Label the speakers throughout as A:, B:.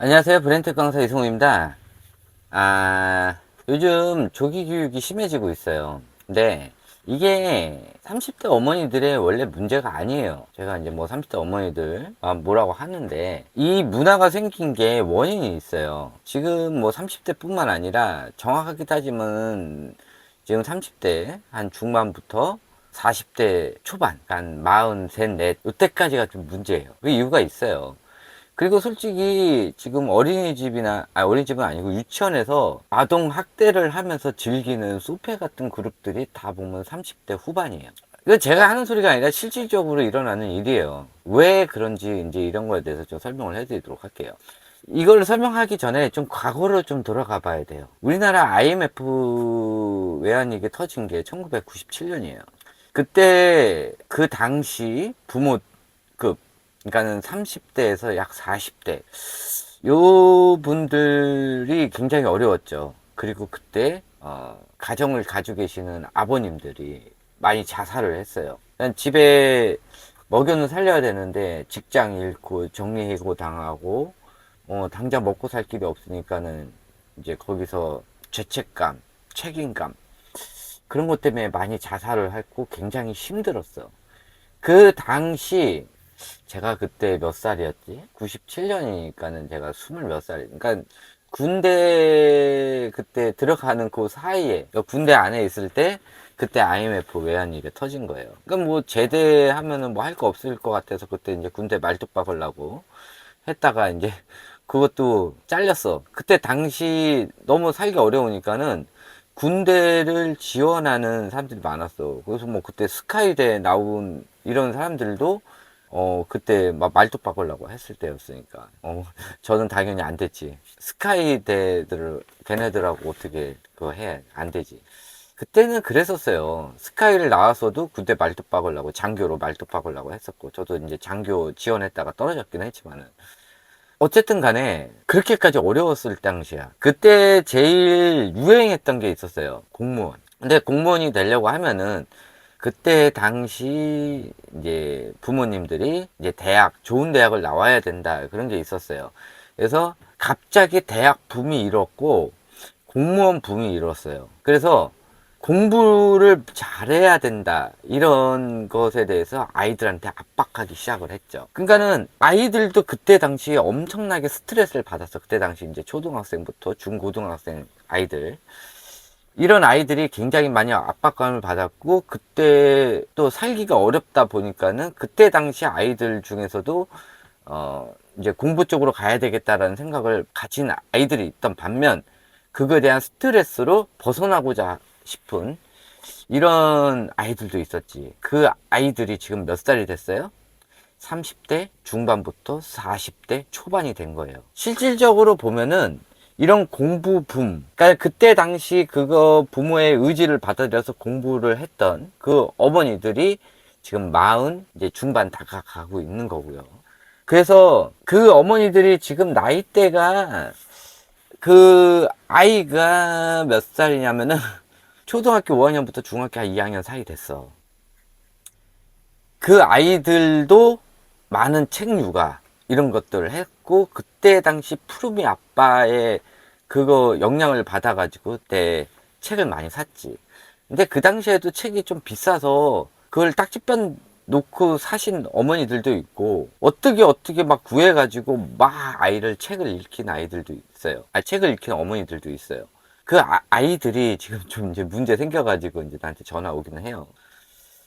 A: 안녕하세요. 브렌트 강사 이승우입니다. 요즘 조기 교육이 심해지고 있어요. 근데 이게 30대 어머니들의 원래 문제가 아니에요. 제가 이제 뭐 30대 어머니들 뭐라고 하는데 이 문화가 생긴 게 원인이 있어요. 지금 뭐 30대 뿐만 아니라 정확하게 따지면 지금 30대 한 중반부터 40대 초반, 한 43, 4, 이때까지가 좀 문제예요. 그 이유가 있어요. 그리고 솔직히 지금 어린이집은 아니고 유치원에서 아동 학대를 하면서 즐기는 소페 같은 그룹들이 다 보면 30대 후반이에요. 이거 제가 하는 소리가 아니라 실질적으로 일어나는 일이에요. 왜 그런지 이제 이런 거에 대해서 좀 설명을 해드리도록 할게요. 이걸 설명하기 전에 좀 과거로 좀 돌아가 봐야 돼요. 우리나라 IMF 외환위기 터진 게 1997년이에요. 그때 그 당시 부모 그러니까는 30대에서 약 40대 요 분들이 굉장히 어려웠죠. 그리고 그때 가정을 가지고 계시는 아버님들이 많이 자살을 했어요. 집에 먹여는 살려야 되는데 직장 잃고 정리해고 당하고 당장 먹고 살 길이 없으니까는 이제 거기서 죄책감, 책임감 그런 것 때문에 많이 자살을 했고 굉장히 힘들었어. 그 당시 제가 그때 몇 살이었지? 97년이니까는 제가 20몇 살. 그러니까 군대 그때 들어가는 그 사이에 그러니까 군대 안에 있을 때 그때 IMF 외환위기가 터진 거예요. 그러니까 뭐 제대하면은 뭐 할 거 없을 것 같아서 그때 이제 군대 말뚝 박으려고 했다가 이제 그것도 잘렸어. 그때 당시 너무 살기 어려우니까는 군대를 지원하는 사람들이 많았어. 그래서 뭐 그때 스카이대 나온 이런 사람들도 그때 막 말뚝 박으려고 했을 때였으니까. 저는 당연히 안 됐지. 스카이대들을, 걔네들하고 어떻게 그거 해. 안 되지. 그때는 그랬었어요. 스카이를 나왔어도 군대 말뚝 박으려고, 장교로 말뚝 박으려고 했었고, 저도 이제 장교 지원했다가 떨어졌긴 했지만은. 어쨌든 간에, 그렇게까지 어려웠을 당시야. 그때 제일 유행했던 게 있었어요. 공무원. 근데 공무원이 되려고 하면은, 그때 당시 이제 부모님들이 이제 좋은 대학을 나와야 된다 그런 게 있었어요. 그래서 갑자기 대학 붐이 일었고 공무원 붐이 일었어요. 그래서 공부를 잘해야 된다 이런 것에 대해서 아이들한테 압박하기 시작을 했죠. 그러니까는 아이들도 그때 당시에 엄청나게 스트레스를 받았어. 그때 당시 이제 초등학생부터 중고등학생 아이들 이런 아이들이 굉장히 많이 압박감을 받았고 그때 또 살기가 어렵다 보니까는 그때 당시 아이들 중에서도 이제 공부 쪽으로 가야 되겠다라는 생각을 가진 아이들이 있던 반면 그거에 대한 스트레스로 벗어나고자 싶은 이런 아이들도 있었지. 그 아이들이 지금 몇 살이 됐어요? 30대 중반부터 40대 초반이 된 거예요. 실질적으로 보면은 이런 공부 붐, 그러니까 그때 당시 그거 부모의 의지를 받아들여서 공부를 했던 그 어머니들이 지금 40 이제 중반 다가가고 있는 거고요. 그래서 그 어머니들이 지금 나이대가 그 아이가 몇 살이냐면은 초등학교 5학년부터 중학교 2학년 사이 됐어. 그 아이들도 많은 책 육아 이런 것들을 했고 그때 당시 푸르미 아빠의 그거 영향을 받아가지고 그때 책을 많이 샀지. 근데 그 당시에도 책이 좀 비싸서 그걸 딱지변 놓고 사신 어머니들도 있고 어떻게 막 구해가지고 막 아이를 책을 읽힌 아이들도 있어요. 책을 읽힌 어머니들도 있어요. 그 아이들이 지금 좀 이제 문제 생겨가지고 이제 나한테 전화 오기는 해요.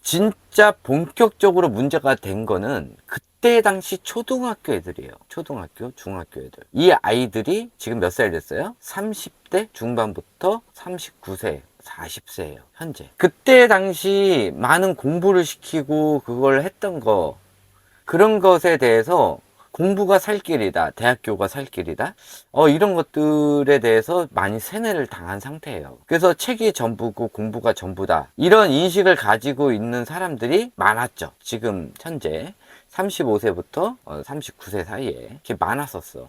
A: 진짜 본격적으로 문제가 된 거는 그때 당시 초등학교 애들이에요. 초등학교, 중학교 애들. 이 아이들이 지금 몇 살 됐어요? 30대 중반부터 39세, 40세예요. 현재. 그때 당시 많은 공부를 시키고 그걸 했던 거 그런 것에 대해서 공부가 살 길이다, 대학교가 살 길이다, 이런 것들에 대해서 많이 세뇌를 당한 상태예요. 그래서 책이 전부고 공부가 전부다. 이런 인식을 가지고 있는 사람들이 많았죠. 지금 현재 35세부터 39세 사이에 이렇게 많았었어.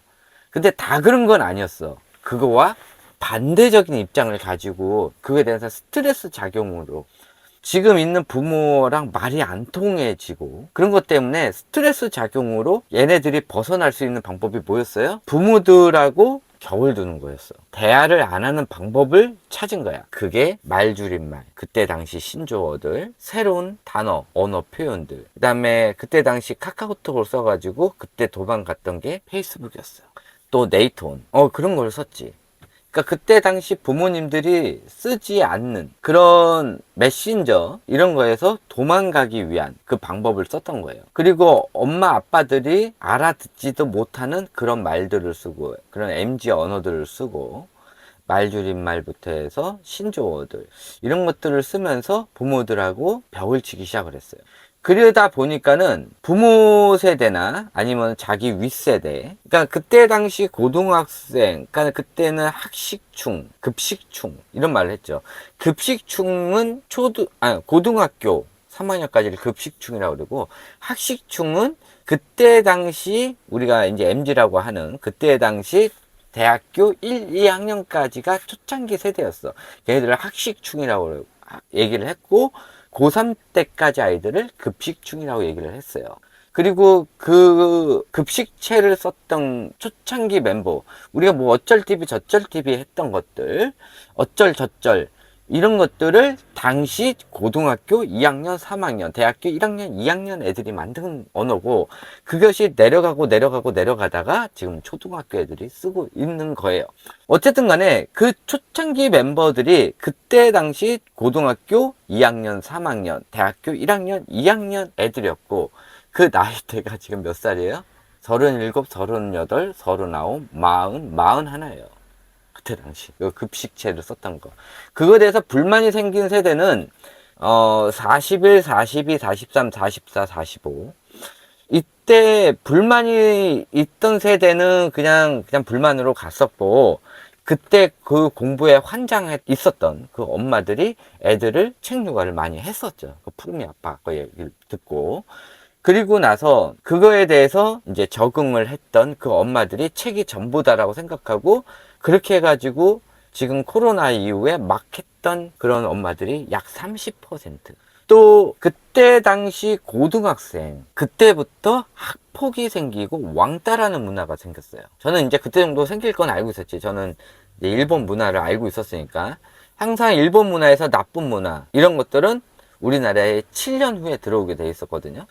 A: 근데 다 그런 건 아니었어. 그거와 반대적인 입장을 가지고 그거에 대해서 스트레스 작용으로 지금 있는 부모랑 말이 안 통해지고 그런 것 때문에 스트레스 작용으로 얘네들이 벗어날 수 있는 방법이 뭐였어요? 부모들하고 겨울 두는 거였어. 대화를 안 하는 방법을 찾은 거야. 그게 말줄임말, 그때 당시 신조어들, 새로운 단어, 언어 표현들, 그 다음에 그때 당시 카카오톡을 써가지고 그때 도망갔던 게 페이스북이었어. 또 네이트온, 그런 걸 썼지. 그러니까 그때 당시 부모님들이 쓰지 않는 그런 메신저 이런 거에서 도망가기 위한 그 방법을 썼던 거예요. 그리고 엄마 아빠들이 알아듣지도 못하는 그런 말들을 쓰고 그런 MZ 언어들을 쓰고 말줄임말부터 해서 신조어들 이런 것들을 쓰면서 부모들하고 벽을 치기 시작을 했어요. 그러다 보니까는 부모 세대나 아니면 자기 윗세대, 그러니까 그때 당시 고등학생, 그러니까 그때는 학식충, 급식충 이런 말을 했죠. 급식충은 고등학교 3학년까지를 급식충이라고 그러고, 학식충은 그때 당시 우리가 이제 MZ라고 하는 그때 당시 대학교 1, 2학년까지가 초창기 세대였어. 걔네들을 학식충이라고 얘기를 했고, 고3 때까지 아이들을 급식충이라고 얘기를 했어요. 그리고 그 급식체를 썼던 초창기 멤버, 우리가 뭐 어쩔 TV 저쩔 TV 했던 것들, 어쩔 저쩔 이런 것들을 당시 고등학교 2학년, 3학년, 대학교 1학년, 2학년 애들이 만든 언어고, 그것이 내려가다가 지금 초등학교 애들이 쓰고 있는 거예요. 어쨌든 간에 그 초창기 멤버들이 그때 당시 고등학교 2학년, 3학년, 대학교 1학년, 2학년 애들이었고, 그 나이대가 지금 몇 살이에요? 37, 38, 39, 40, 41예요. 그때 당시 급식체를 썼던 거, 그거에 대해서 불만이 생긴 세대는 41, 42, 43, 44, 45 이때 불만이 있던 세대는 그냥 불만으로 갔었고, 그때 그 공부에 환장해 있었던 그 엄마들이 애들을 책 육아를 많이 했었죠. 그 푸르미 아빠 거 얘기를 듣고, 그리고 나서 그거에 대해서 이제 적응을 했던 그 엄마들이 책이 전부다라고 생각하고, 그렇게 해가지고 지금 코로나 이후에 막 했던 그런 엄마들이 약 30%. 또 그때 당시 고등학생, 그때부터 학폭이 생기고 왕따라는 문화가 생겼어요. 저는 이제 그때 정도 생길 건 알고 있었지. 저는 이제 일본 문화를 알고 있었으니까. 항상 일본 문화에서 나쁜 문화 이런 것들은 우리나라에 7년 후에 들어오게 돼 있었거든요.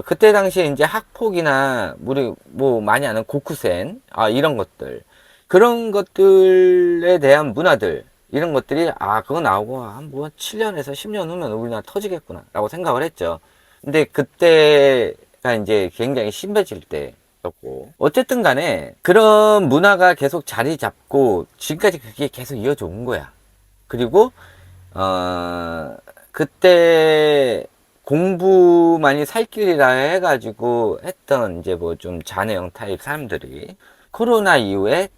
A: 그때 당시에 이제 학폭이나 우리 뭐 많이 아는 고쿠센 이런 것들, 그런 것들에 대한 문화들, 이런 것들이 그거 나오고 한 뭐 7년에서 10년 후면 우리나라 터지겠구나 라고 생각을 했죠. 근데 그때가 이제 굉장히 심해질 때였고, 어쨌든 간에 그런 문화가 계속 자리 잡고 지금까지 그게 계속 이어져 온 거야. 그리고 그때 공부만이 살 길이라 해가지고 했던 이제 뭐 좀 자녀형 타입 사람들이 코로나 이후에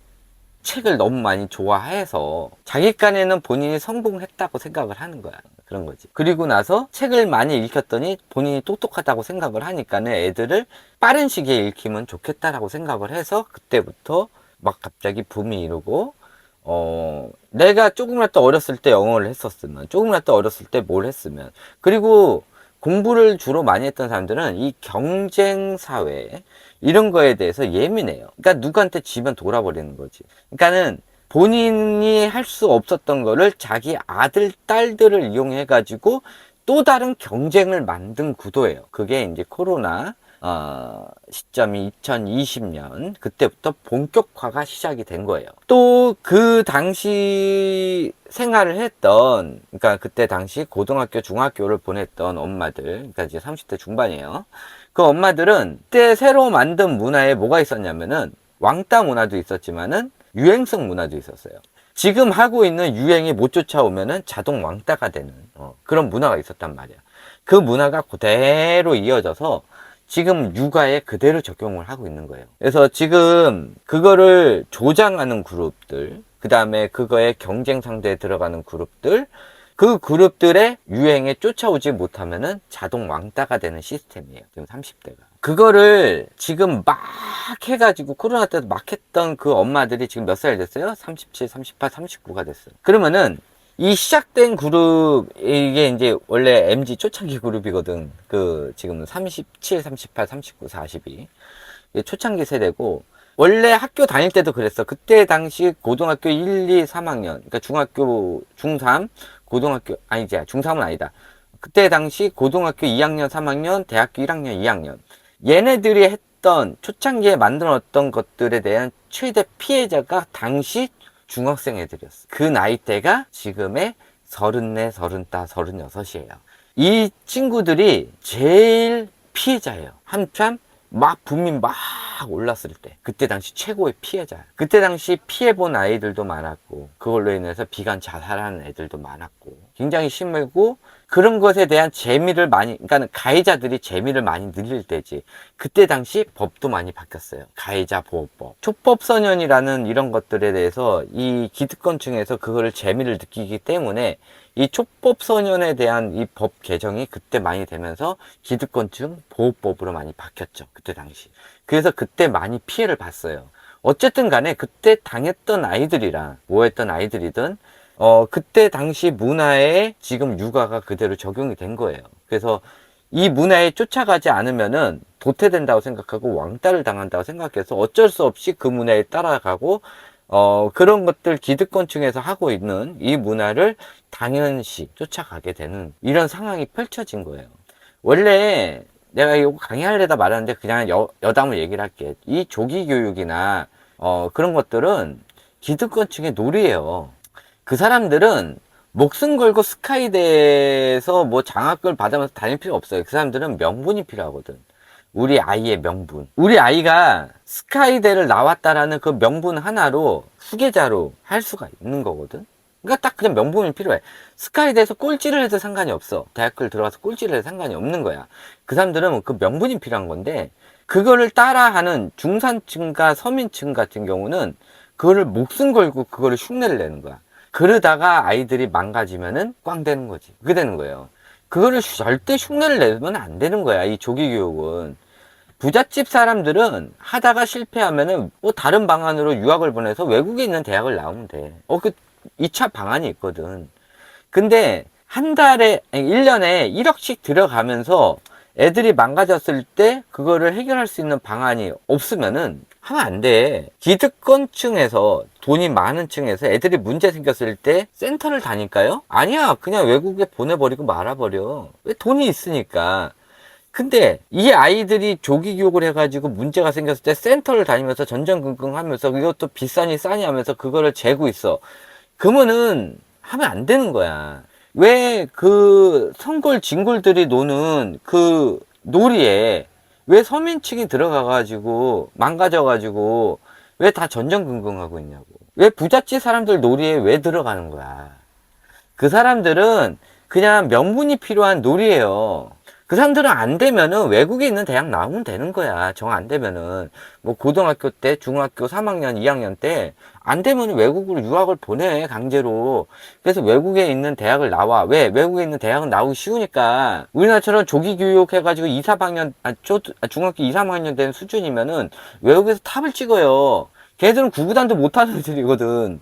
A: 책을 너무 많이 좋아해서 자기 간에는 본인이 성공했다고 생각을 하는 거야. 그런 거지. 그리고 나서 책을 많이 읽혔더니 본인이 똑똑하다고 생각을 하니까는 애들을 빠른 시기에 읽히면 좋겠다라고 생각을 해서 그때부터 막 갑자기 붐이 이루고, 내가 조금이라도 어렸을 때 영어를 했었으면, 조금이라도 어렸을 때 뭘 했으면, 그리고 공부를 주로 많이 했던 사람들은 이 경쟁 사회 이런 거에 대해서 예민해요. 그러니까 누구한테 지면 돌아버리는 거지. 그러니까는 본인이 할 수 없었던 거를 자기 아들, 딸들을 이용해 가지고 또 다른 경쟁을 만든 구도예요. 그게 이제 코로나 시점이 2020년 그때부터 본격화가 시작이 된 거예요. 또 그 당시 생활을 했던, 그러니까 그때 당시 고등학교, 중학교를 보냈던 엄마들, 그러니까 이제 30대 중반이에요. 그 엄마들은 그때 새로 만든 문화에 뭐가 있었냐면은 왕따 문화도 있었지만은 유행성 문화도 있었어요. 지금 하고 있는 유행이 못 쫓아오면은 자동 왕따가 되는 그런 문화가 있었단 말이야. 그 문화가 그대로 이어져서 지금 육아에 그대로 적용을 하고 있는 거예요. 그래서 지금 그거를 조장하는 그룹들, 그 다음에 그거에 경쟁 상대에 들어가는 그룹들, 그 그룹들의 유행에 쫓아오지 못하면은 자동 왕따가 되는 시스템이에요. 지금 30대가. 그거를 지금 막 해가지고 코로나 때도 막 했던 그 엄마들이 지금 몇 살 됐어요? 37, 38, 39가 됐어요. 그러면은 이 시작된 그룹, 이게 이제 원래 MG 초창기 그룹이거든. 그, 지금 37, 38, 39, 42. 이게 초창기 세대고, 원래 학교 다닐 때도 그랬어. 그때 당시 고등학교 1, 2, 3학년. 그러니까 중학교, 중3, 고등학교, 아니지, 중3은 아니다. 그때 당시 고등학교 2학년, 3학년, 대학교 1학년, 2학년. 얘네들이 했던, 초창기에 만들었던 것들에 대한 최대 피해자가 당시 중학생 애들이었어. 그 나이대가 지금의 34, 35, 36이에요. 이 친구들이 제일 피해자예요. 한참 막 붐이 막 올랐을 때, 그때 당시 최고의 피해자야. 그때 당시 피해본 아이들도 많았고, 그걸로 인해서 비관 자살하는 애들도 많았고, 굉장히 심하고, 그런 것에 대한 재미를 많이, 그러니까 가해자들이 재미를 많이 늘릴 때지. 그때 당시 법도 많이 바뀌었어요. 가해자 보호법, 촉법소년이라는 이런 것들에 대해서 이 기득권층에서 그거를 재미를 느끼기 때문에 이 촉법소년에 대한 이 법 개정이 그때 많이 되면서 기득권층 보호법으로 많이 바뀌었죠. 그때 당시. 그래서 그때 많이 피해를 봤어요. 어쨌든 간에 그때 당했던 아이들이랑 뭐 했던 아이들이든 그때 당시 문화에 지금 육아가 그대로 적용이 된 거예요. 그래서 이 문화에 쫓아가지 않으면은 도태된다고 생각하고 왕따를 당한다고 생각해서 어쩔 수 없이 그 문화에 따라가고 그런 것들 기득권층에서 하고 있는 이 문화를 당연시 쫓아가게 되는 이런 상황이 펼쳐진 거예요. 원래 내가 이거 강의하려다 말았는데 그냥 여담을 얘기를 할게. 이 조기 교육이나 그런 것들은 기득권층의 놀이예요. 그 사람들은 목숨 걸고 스카이대에서 뭐 장학금을 받으면서 다닐 필요 없어요. 그 사람들은 명분이 필요하거든. 우리 아이의 명분. 우리 아이가 스카이대를 나왔다라는 그 명분 하나로 후계자로 할 수가 있는 거거든. 그러니까 딱 그냥 명분이 필요해. 스카이대에서 꼴찌를 해도 상관이 없어. 대학교를 들어가서 꼴찌를 해도 상관이 없는 거야. 그 사람들은 그 명분이 필요한 건데, 그거를 따라하는 중산층과 서민층 같은 경우는 그거를 목숨 걸고 그거를 흉내를 내는 거야. 그러다가 아이들이 망가지면은 꽝 되는 거지. 그게 되는 거예요. 그거를 절대 흉내를 내면 안 되는 거야. 이 조기 교육은. 부잣집 사람들은 하다가 실패하면은 뭐 다른 방안으로 유학을 보내서 외국에 있는 대학을 나오면 돼. 그 2차 방안이 있거든. 근데 한 달에, 아니, 1년에 1억씩 들어가면서 애들이 망가졌을 때 그거를 해결할 수 있는 방안이 없으면은 하면 안 돼. 기득권층에서 돈이 많은 층에서 애들이 문제 생겼을 때 센터를 다닐까요? 아니야. 그냥 외국에 보내버리고 말아버려. 왜? 돈이 있으니까. 근데 이 아이들이 조기 교육을 해가지고 문제가 생겼을 때 센터를 다니면서 전전긍긍 하면서 이것도 비싸니 싸니 하면서 그거를 재고 있어. 그러면은 하면 안 되는 거야. 왜 그 성골 진골들이 노는 그 놀이에 왜 서민층이 들어가가지고 망가져가지고 왜 다 전전긍긍하고 있냐고. 왜 부잣집 사람들 놀이에 왜 들어가는 거야. 그 사람들은 그냥 명분이 필요한 놀이에요. 그 사람들은 안 되면은 외국에 있는 대학 나오면 되는 거야. 정 안 되면은. 뭐 고등학교 때, 중학교 3학년, 2학년 때 안 되면 외국으로 유학을 보내, 강제로. 그래서 외국에 있는 대학을 나와. 왜? 외국에 있는 대학은 나오기 쉬우니까. 우리나라처럼 조기 교육 해가지고 2, 3학년, 중학교 2, 3학년 된 수준이면은 외국에서 탑을 찍어요. 걔들은 구구단도 못하는 애들이거든.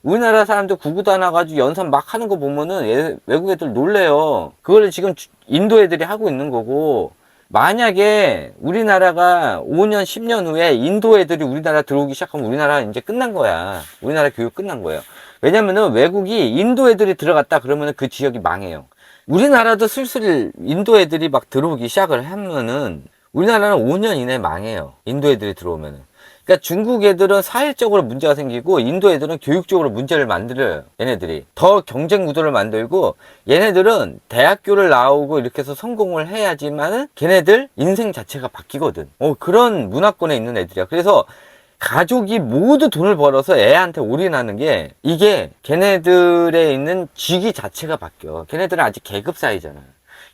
A: 우리나라 사람들 구구단 와가지고 연습 막 하는 거 보면은 외국 애들 놀래요. 그걸 지금 인도 애들이 하고 있는 거고, 만약에 우리나라가 5년, 10년 후에 인도 애들이 우리나라 들어오기 시작하면 우리나라 이제 끝난 거야. 우리나라 교육 끝난 거예요. 왜냐면은 외국이 인도 애들이 들어갔다 그러면은 그 지역이 망해요. 우리나라도 슬슬 인도 애들이 막 들어오기 시작을 하면은 우리나라는 5년 이내에 망해요. 인도 애들이 들어오면은. 그러니까 중국 애들은 사회적으로 문제가 생기고 인도 애들은 교육적으로 문제를 만들어요. 얘네들이 더 경쟁 구도를 만들고, 얘네들은 대학교를 나오고 이렇게 해서 성공을 해야지만 걔네들 인생 자체가 바뀌거든. 그런 문화권에 있는 애들이야. 그래서 가족이 모두 돈을 벌어서 애한테 올인하는 게, 이게 걔네들에 있는 직위 자체가 바뀌어. 걔네들은 아직 계급 사회잖아.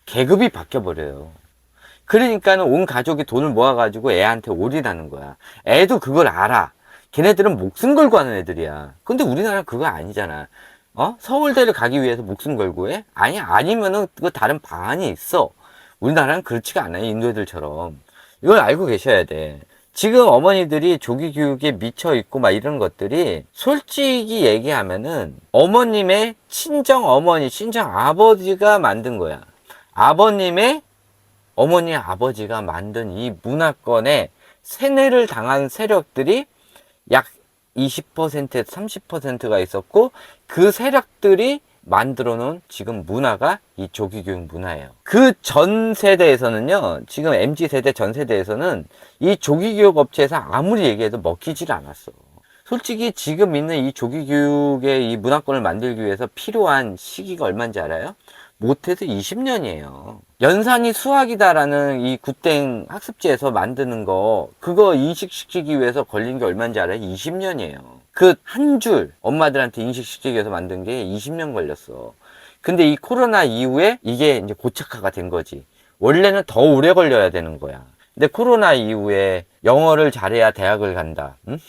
A: 계급이 바뀌어 버려요. 그러니까는 온 가족이 돈을 모아가지고 애한테 올인하는 거야. 애도 그걸 알아. 걔네들은 목숨 걸고 하는 애들이야. 근데 우리나라는 그거 아니잖아. 서울대를 가기 위해서 목숨 걸고 해? 아니, 아니면은 그 다른 방안이 있어. 우리나라는 그렇지가 않아요. 인도 애들처럼. 이걸 알고 계셔야 돼. 지금 어머니들이 조기 교육에 미쳐 있고 막 이런 것들이 솔직히 얘기하면은 어머님의 친정 어머니, 친정 아버지가 만든 거야. 아버님의 어머니 아버지가 만든 이 문화권에 세뇌를 당한 세력들이 약 20%에서 30%가 있었고, 그 세력들이 만들어 놓은 지금 문화가 이 조기교육 문화예요. 그 전 세대에서는요, 지금 MZ세대 전 세대에서는 이 조기교육 업체에서 아무리 얘기해도 먹히질 않았어. 솔직히 지금 있는 이 조기교육의 이 문화권을 만들기 위해서 필요한 시기가 얼마인지 알아요? 못해도 20년이에요. 연산이 수학이다라는 이 굿땡 학습지에서 만드는 거, 그거 인식시키기 위해서 걸린 게 얼마인지 알아요? 20년이에요. 그 한 줄 엄마들한테 인식시키기 위해서 만든 게 20년 걸렸어. 근데 이 코로나 이후에 이게 이제 고착화가 된 거지. 원래는 더 오래 걸려야 되는 거야. 근데 코로나 이후에 영어를 잘해야 대학을 간다. 응?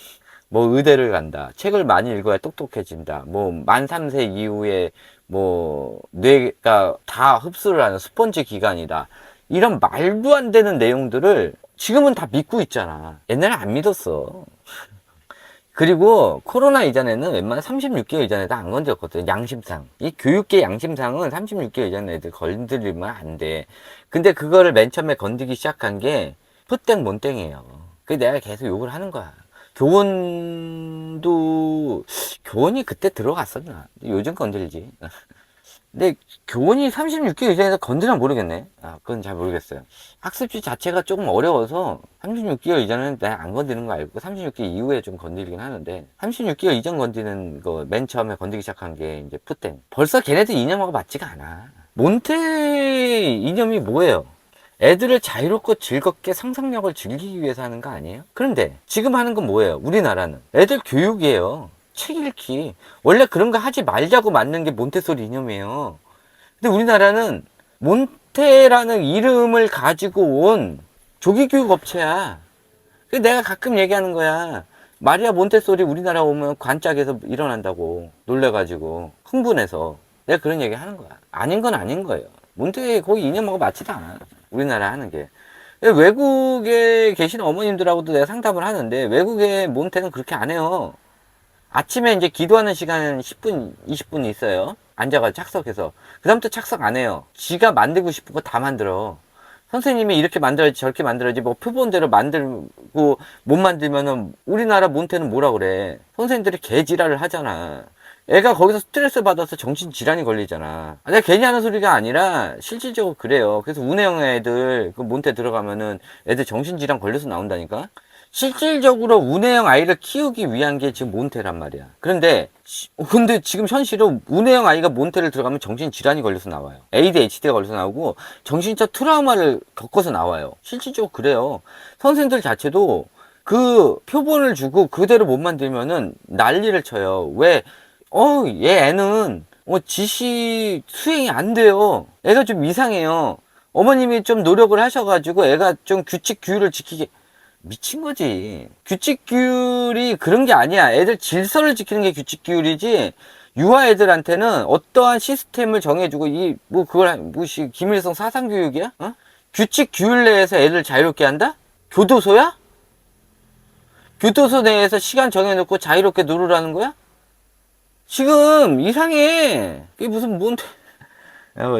A: 뭐 의대를 간다. 책을 많이 읽어야 똑똑해진다. 뭐 만 3세 이후에 뭐 뇌가 다 흡수를 하는 스펀지 기관이다. 이런 말도 안 되는 내용들을 지금은 다 믿고 있잖아. 옛날에 안 믿었어. 그리고 코로나 이전에는 웬만한 36개월 이전에도 안 건드렸거든. 양심상. 이 교육계 양심상은 36개월 이전 애들 건드리면 안 돼. 근데 그거를 맨 처음에 건드기 시작한 게 풋땡 몬땡이에요. 그게 내가 계속 욕을 하는 거야. 교원이 그때 들어갔었나? 요즘 건들지. 근데 교원이 36개월 이전에서 건드리면 모르겠네. 그건 잘 모르겠어요. 학습지 자체가 조금 어려워서 36개월 이전에는 내가 안 건드리는 거 알고 36개월 이후에 좀 건드리긴 하는데, 36개월 이전 건드리는 거 맨 처음에 건드리기 시작한 게 이제 풋땡. 벌써 걔네들 이념하고 맞지가 않아. 몬테 이념이 뭐예요? 애들을 자유롭고 즐겁게 상상력을 즐기기 위해서 하는 거 아니에요? 그런데 지금 하는 건 뭐예요? 우리나라는 애들 교육이에요. 책 읽기. 원래 그런 거 하지 말자고 만든 게 몬테소리 이념이에요. 근데 우리나라는 몬테라는 이름을 가지고 온 조기교육 업체야. 그래서 내가 가끔 얘기하는 거야. 마리아 몬테소리 우리나라 오면 관짝에서 일어난다고 놀래가지고 흥분해서 내가 그런 얘기 하는 거야. 아닌 건 아닌 거예요. 몬테 거기 이념하고 맞지도 않아. 우리나라 하는 게. 외국에 계신 어머님들하고도 내가 상담을 하는데 외국의 몬테는 그렇게 안 해요. 아침에 이제 기도하는 시간 10분, 20분 있어요. 앉아가지고 착석해서. 그 다음부터 착석 안 해요. 지가 만들고 싶은 거 다 만들어. 선생님이 이렇게 만들어야지 저렇게 만들어야지 뭐 표본대로 만들고 못 만들면은 우리나라 몬테는 뭐라 그래. 선생님들이 개지랄을 하잖아. 애가 거기서 스트레스 받아서 정신질환이 걸리잖아. 내가 괜히 하는 소리가 아니라 실질적으로 그래요. 그래서 운해영 애들 그 몬테 들어가면은 애들 정신질환 걸려서 나온다니까. 실질적으로 운해영 아이를 키우기 위한 게 지금 몬테란 말이야. 근데 지금 현실은 운해영 아이가 몬테를 들어가면 정신질환이 걸려서 나와요. ADHD가 걸려서 나오고 정신적 트라우마를 겪어서 나와요. 실질적으로 그래요. 선생님들 자체도 그 표본을 주고 그대로 못 만들면은 난리를 쳐요. 왜? 얘 애는 지시 수행이 안 돼요. 애가 좀 이상해요. 어머님이 좀 노력을 하셔가지고 애가 좀 규칙 규율을 지키게. 미친 거지. 규칙 규율이 그런 게 아니야. 애들 질서를 지키는 게 규칙 규율이지. 유아 애들한테는 어떠한 시스템을 정해주고 그걸 김일성 사상 교육이야? 규칙 규율 내에서 애들 자유롭게 한다? 교도소야? 교도소 내에서 시간 정해놓고 자유롭게 놀으라는 거야? 지금 이상해. 이게 무슨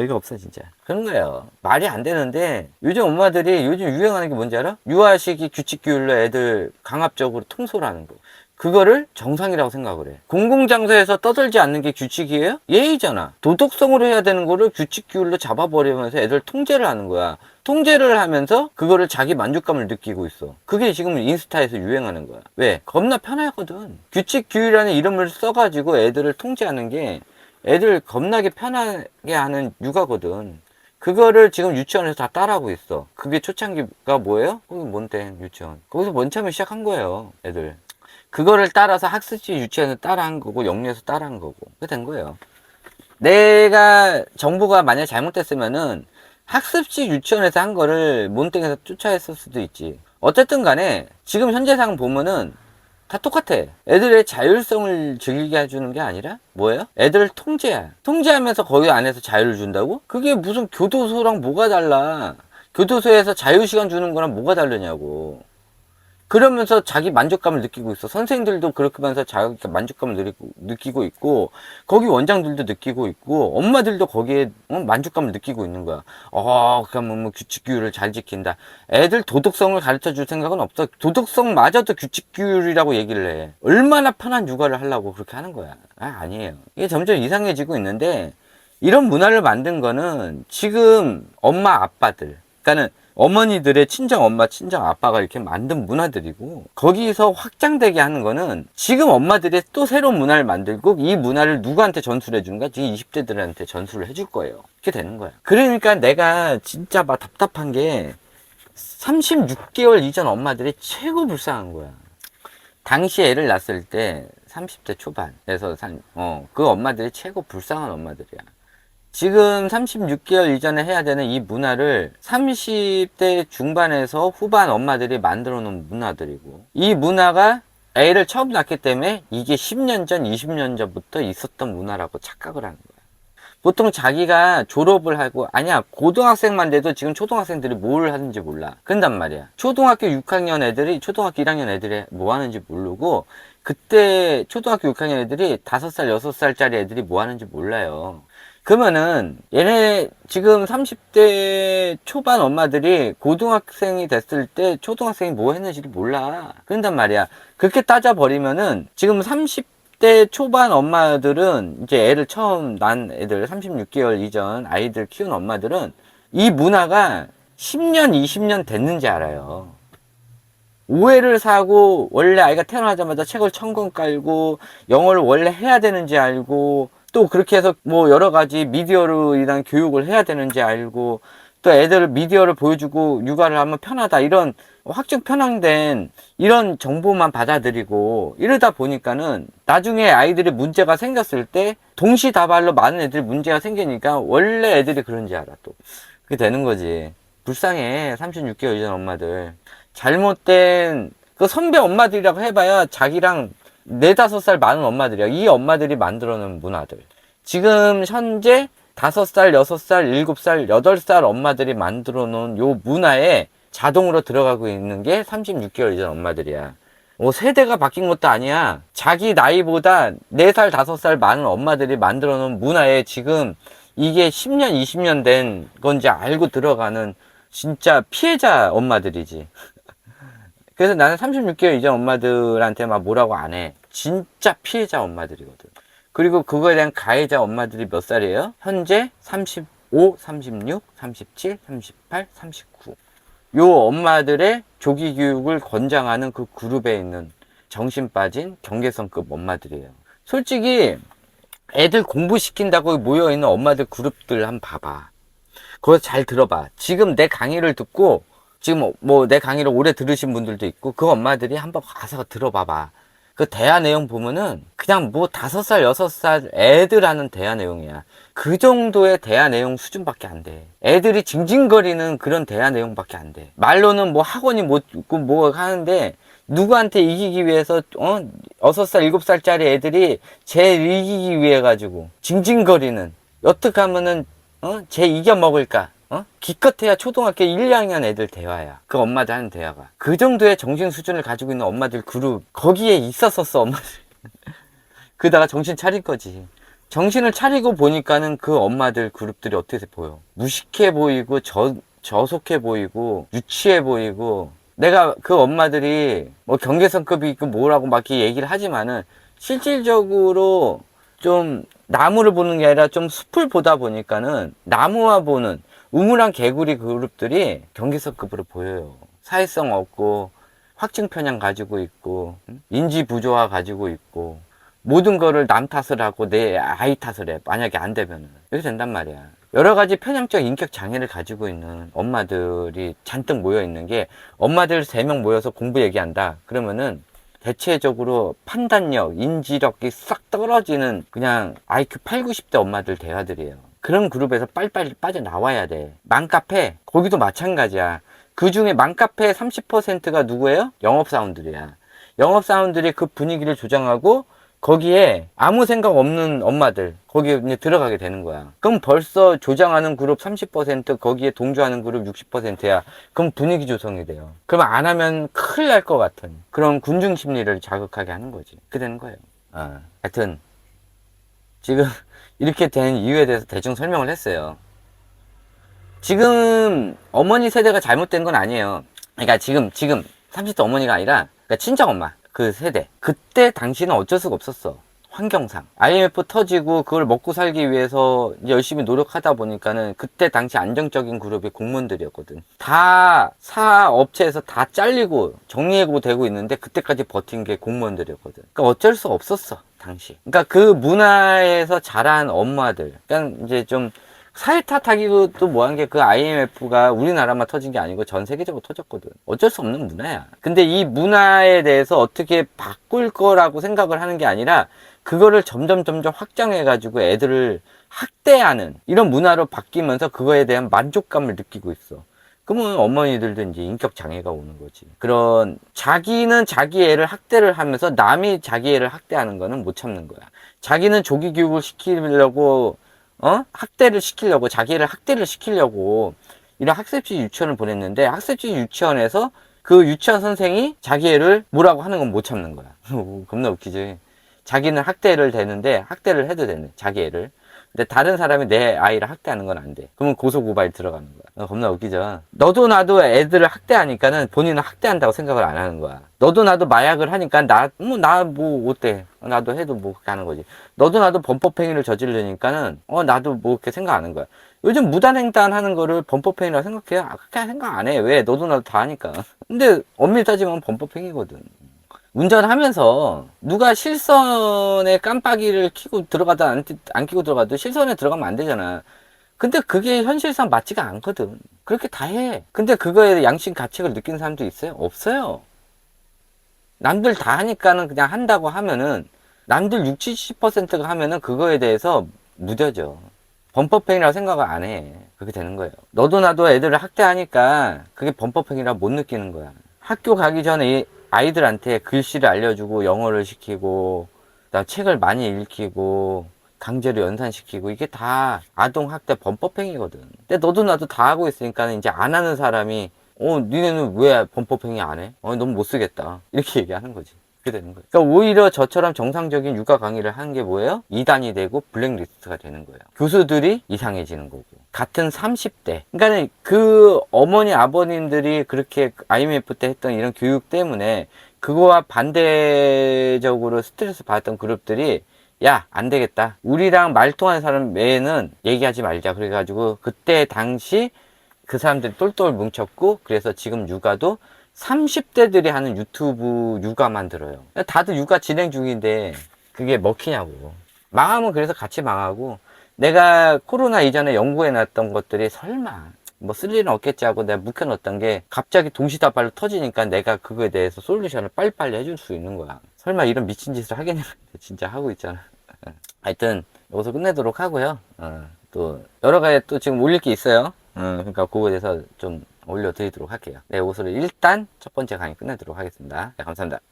A: 이거 없어 진짜. 그런 거예요. 말이 안 되는데 요즘 엄마들이 요즘 유행하는 게 뭔지 알아? 유아시기 규칙규율로 애들 강압적으로 통솔하는 거. 그거를 정상이라고 생각을 해. 공공장소에서 떠들지 않는 게 규칙이에요? 예의잖아. 도덕성으로 해야 되는 거를 규칙규율로 잡아버리면서 애들 통제를 하는 거야. 통제를 하면서 그거를 자기 만족감을 느끼고 있어. 그게 지금 인스타에서 유행하는 거야. 왜? 겁나 편하거든. 규칙규율이라는 이름을 써가지고 애들을 통제하는 게 애들 겁나게 편하게 하는 육아거든. 그거를 지금 유치원에서 다 따라하고 있어. 그게 초창기가 뭐예요? 거기 몬테 유치원. 거기서 맨 처음에 시작한 거예요, 애들. 그거를 따라서 학습지 유치원에서 따라한 거고 영유에서 따라한 거고 그게 된 거예요. 내가 정보가 만약에 잘못됐으면은 학습지 유치원에서 한 거를 몬땡에서 쫓아했을 수도 있지. 어쨌든 간에 지금 현재 상황 보면은 다 똑같아. 애들의 자율성을 즐기게 해주는 게 아니라 뭐예요? 애들을 통제하면서 거기 안에서 자유를 준다고? 그게 무슨 교도소랑 뭐가 달라. 교도소에서 자유시간 주는 거랑 뭐가 다르냐고. 그러면서 자기 만족감을 느끼고 있어. 선생님들도 그렇게 하면서 자기 만족감을 느끼고 있고, 거기 원장들도 느끼고 있고, 엄마들도 거기에 만족감을 느끼고 있는 거야. 그러면 뭐 규칙규율을 잘 지킨다. 애들 도덕성을 가르쳐 줄 생각은 없어. 도덕성마저도 규칙규율이라고 얘기를 해. 얼마나 편한 육아를 하려고 그렇게 하는 거야. 아니에요. 이게 점점 이상해지고 있는데, 이런 문화를 만든 거는 지금 엄마 아빠들, 그러니까는 어머니들의 친정 엄마, 친정 아빠가 이렇게 만든 문화들이고, 거기서 확장되게 하는 거는 지금 엄마들이 또 새로운 문화를 만들고, 이 문화를 누구한테 전수를 해주는가? 지금 20대들한테 전수를 해줄 거예요. 이렇게 되는 거야. 그러니까 내가 진짜 막 답답한 게 36개월 이전 엄마들이 최고 불쌍한 거야. 당시 애를 낳았을 때 30대 초반에서 그 엄마들이 최고 불쌍한 엄마들이야. 지금 36개월 이전에 해야 되는 이 문화를 30대 중반에서 후반 엄마들이 만들어 놓은 문화들이고, 이 문화가 애를 처음 낳기 때문에 이게 10년 전, 20년 전부터 있었던 문화라고 착각을 하는 거야. 보통 자기가 졸업을 하고, 아니야, 고등학생만 돼도 지금 초등학생들이 뭘 하는지 몰라. 그런단 말이야. 초등학교 6학년 애들이, 초등학교 1학년 애들이 뭐 하는지 모르고, 그때 초등학교 6학년 애들이 5살, 6살짜리 애들이 뭐 하는지 몰라요. 그러면은 얘네 지금 30대 초반 엄마들이 고등학생이 됐을 때 초등학생이 뭐 했는지를 몰라. 그런단 말이야. 그렇게 따져버리면은 지금 30대 초반 엄마들은, 이제 애를 처음 낳은 애들, 36개월 이전 아이들 키운 엄마들은 이 문화가 10년, 20년 됐는지 알아요. 오해를 사고, 원래 아이가 태어나자마자 책을 1000권 깔고 영어를 원래 해야 되는지 알고, 또 그렇게 해서 뭐 여러 가지 미디어로 인한 교육을 해야 되는지 알고, 또 애들을 미디어를 보여주고 육아를 하면 편하다, 이런 확증 편향된 이런 정보만 받아들이고 이러다 보니까는 나중에 아이들이 문제가 생겼을 때 동시다발로 많은 애들이 문제가 생기니까 원래 애들이 그런지 알아. 또 그게 되는 거지. 불쌍해. 36개월 이전 엄마들. 잘못된 그 선배 엄마들이라고 해봐야 자기랑 4~5살 많은 엄마들이야. 이 엄마들이 만들어놓은 문화들. 지금 현재 5살, 6살, 7살, 8살 엄마들이 만들어놓은 요 문화에 자동으로 들어가고 있는 게 36개월 이전 엄마들이야. 세대가 바뀐 것도 아니야. 자기 나이보다 4살, 5살 많은 엄마들이 만들어놓은 문화에 지금 이게 10년, 20년 된 건지 알고 들어가는 진짜 피해자 엄마들이지. 그래서 나는 36개월 이전 엄마들한테 막 뭐라고 안 해. 진짜 피해자 엄마들이거든. 그리고 그거에 대한 가해자 엄마들이 몇 살이에요? 현재 35, 36, 37, 38, 39. 요 엄마들의 조기 교육을 권장하는 그 그룹에 있는 정신 빠진 경계선급 엄마들이에요. 솔직히 애들 공부시킨다고 모여있는 엄마들 그룹들 한번 봐봐. 그거 잘 들어봐. 지금 내 강의를 듣고, 지금 뭐 내 강의를 오래 들으신 분들도 있고, 그 엄마들이 한번 가서 들어봐봐. 그 대화 내용 보면은 그냥 뭐 5살, 6살 애들 하는 대화 내용이야. 그 정도의 대화 내용 수준밖에 안 돼. 애들이 징징거리는 그런 대화 내용밖에 안 돼. 말로는 뭐 학원이 못 있고 뭐 하는데, 누구한테 이기기 위해서 6살, 7살짜리 애들이 쟤 이기기 위해 가지고 징징거리는, 어떻게 하면은 쟤 이겨 먹을까? 기껏해야 초등학교 1, 2학년 애들 대화야. 그 엄마들 하는 대화가. 그 정도의 정신 수준을 가지고 있는 엄마들 그룹, 거기에 있었었어, 엄마들. 그러다가 정신 차릴 거지. 정신을 차리고 보니까는 그 엄마들 그룹들이 어떻게 보여? 무식해 보이고, 저속해 보이고, 유치해 보이고. 내가 그 엄마들이 뭐 경계선급이 있고 뭐라고 막 이렇게 얘기를 하지만은, 실질적으로 좀 나무를 보는 게 아니라 좀 숲을 보다 보니까는 나무와 보는 우물안 개구리 그룹들이 경계선급으로 보여요. 사회성 없고, 확증 편향 가지고 있고, 인지 부조화 가지고 있고, 모든 거를 남 탓을 하고 내 아이 탓을 해. 만약에 안 되면은. 이렇게 된단 말이야. 여러 가지 편향적 인격 장애를 가지고 있는 엄마들이 잔뜩 모여 있는 게, 엄마들 3명 모여서 공부 얘기한다. 그러면은 대체적으로 판단력, 인지력이 싹 떨어지는 그냥 IQ 8, 90대 엄마들 대화들이에요. 그런 그룹에서 빨리빨리 빠져나와야 돼. 맘카페, 거기도 마찬가지야. 그 중에 맘카페 30%가 누구예요? 영업사원들이야. 영업사원들이 그 분위기를 조정하고 거기에 아무 생각 없는 엄마들 거기에 이제 들어가게 되는 거야. 그럼 벌써 조장하는 그룹 30%, 거기에 동조하는 그룹 60%야. 그럼 분위기 조성이 돼요. 그럼 안 하면 큰일 날 것 같은 그런 군중 심리를 자극하게 하는 거지. 그렇게 되는 거예요. 하여튼 지금 이렇게 된 이유에 대해서 대충 설명을 했어요. 지금 어머니 세대가 잘못된 건 아니에요. 그러니까 지금 30대 어머니가 아니라 그러니까 친정 엄마 그 세대, 그때 당시는 어쩔 수가 없었어. 환경상 IMF 터지고 그걸 먹고 살기 위해서 열심히 노력하다 보니까는 그때 당시 안정적인 그룹이 공무원들이었거든. 다 사업체에서 다 잘리고 정리해고 되고 있는데 그때까지 버틴 게 공무원들이었거든. 그러니까 어쩔 수 없었어 당시. 그러니까 그 문화에서 자란 엄마들, 그냥 이제 좀 사회 탓하기도 또 뭐한 게 그 IMF가 우리나라만 터진 게 아니고 전 세계적으로 터졌거든. 어쩔 수 없는 문화야. 근데 이 문화에 대해서 어떻게 바꿀 거라고 생각을 하는 게 아니라 그거를 점점 확장해가지고 애들을 학대하는 이런 문화로 바뀌면서 그거에 대한 만족감을 느끼고 있어. 그러면 어머니들도 이제 인격 장애가 오는 거지. 그런 자기는 자기 애를 학대를 하면서 남이 자기 애를 학대하는 거는 못 참는 거야. 자기는 조기 교육을 시키려고 학대를 시키려고, 자기를 학대를 시키려고 이런 학습지 유치원을 보냈는데 학습지 유치원에서 그 유치원 선생이 자기 애를 뭐라고 하는 건 못 참는 거야. 겁나 웃기지. 자기는 학대를 되는데 학대를 해도 되는 자기 애를. 근데 다른 사람이 내 아이를 학대하는 건 안 돼. 그러면 고소고발 들어가는 거야. 겁나 웃기죠. 너도 나도 애들을 학대하니까는 본인은 학대한다고 생각을 안 하는 거야. 너도 나도 마약을 하니까 나 뭐 어때? 나도 해도 뭐 그렇게 하는 거지. 너도 나도 범법행위를 저지르니까는 나도 뭐 그렇게 생각 안 하는 거야. 요즘 무단횡단 하는 거를 범법행위라고 생각해? 그렇게 생각 안 해. 왜? 너도 나도 다 하니까. 근데 엄밀히 따지면 범법행위거든. 운전하면서 누가 실선에 깜빡이를 켜고 들어가다 안 켜고 들어가도 실선에 들어가면 안 되잖아. 근데 그게 현실상 맞지가 않거든. 그렇게 다 해. 근데 그거에 양심 가책을 느끼는 사람도 있어요? 없어요. 남들 다 하니까는 그냥 한다고 하면은 남들 60, 70%가 하면은 그거에 대해서 무뎌져. 범법행위라고 생각을 안 해. 그렇게 되는 거예요. 너도 나도 애들을 학대하니까 그게 범법행위라 못 느끼는 거야. 학교 가기 전에 아이들한테 글씨를 알려주고 영어를 시키고 그다음 책을 많이 읽히고 강제로 연산시키고 이게 다 아동학대 범법행위거든. 근데 너도 나도 다 하고 있으니까 이제 안 하는 사람이 니네는 왜 범법행위 안 해? 너무 못 쓰겠다. 이렇게 얘기하는 거지. 그렇게 되는 거예요. 그러니까 오히려 저처럼 정상적인 육아 강의를 하는 게 뭐예요? 이단이 되고 블랙리스트가 되는 거예요. 교수들이 이상해지는 거고. 같은 30대. 그러니까 그 어머니 아버님들이 그렇게 IMF 때 했던 이런 교육 때문에 그거와 반대적으로 스트레스 받았던 그룹들이 야, 안 되겠다. 우리랑 말통하는 사람 외에는 얘기하지 말자. 그래가지고 그때 당시 그 사람들이 똘똘 뭉쳤고 그래서 지금 육아도 30대들이 하는 유튜브 육아만 들어요. 다들 육아 진행 중인데 그게 먹히냐고. 망하면 그래서 같이 망하고 내가 코로나 이전에 연구해 놨던 것들이 설마 뭐 쓸 일은 없겠지 하고 내가 묵혀놨던 게 갑자기 동시다발로 터지니까 내가 그거에 대해서 솔루션을 빨리빨리 해줄 수 있는 거야. 설마 이런 미친 짓을 하겠냐. 진짜 하고 있잖아. 하여튼 여기서 끝내도록 하고요. 또 여러 가지 또 지금 올릴 게 있어요. 그러니까 그거에 대해서 좀 올려드리도록 할게요. 네, 여기서 일단 첫 번째 강의 끝내도록 하겠습니다. 네, 감사합니다.